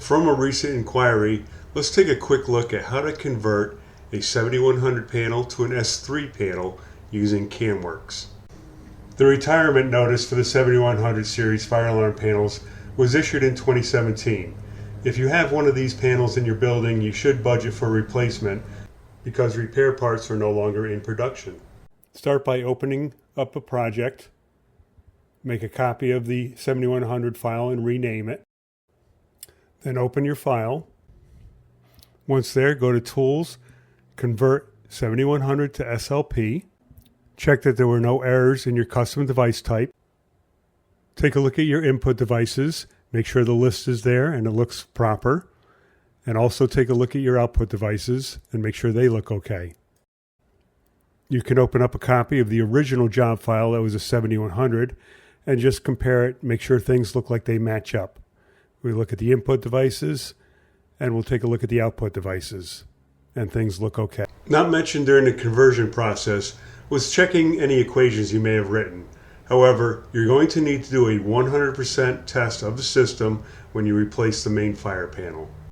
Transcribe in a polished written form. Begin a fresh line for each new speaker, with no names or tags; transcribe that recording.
From a recent inquiry, let's take a quick look at how to convert a 7100 panel to an S3 panel using CAMWorks. The retirement notice for the 7100 series fire alarm panels was issued in 2017. If you have one of these panels in your building, you should budget for replacement because repair parts are no longer in production. Start by opening up a project. Make a copy of the 7100 file and rename it. Then open your file. Once there, go to Tools, Convert 7100 to SLP. Check that there were no errors in your custom device type. Take a look at your input devices. Make sure the list is there and it looks proper. And also take a look at your output devices and make sure they look okay. You can open up a copy of the original job file that was a 7100 and just compare it, make sure things look like they match up. We look at the input devices, and we'll take a look at the output devices, and things look okay. Not mentioned during the conversion process was checking any equations you may have written. However, you're going to need to do a 100% test of the system when you replace the main fire panel.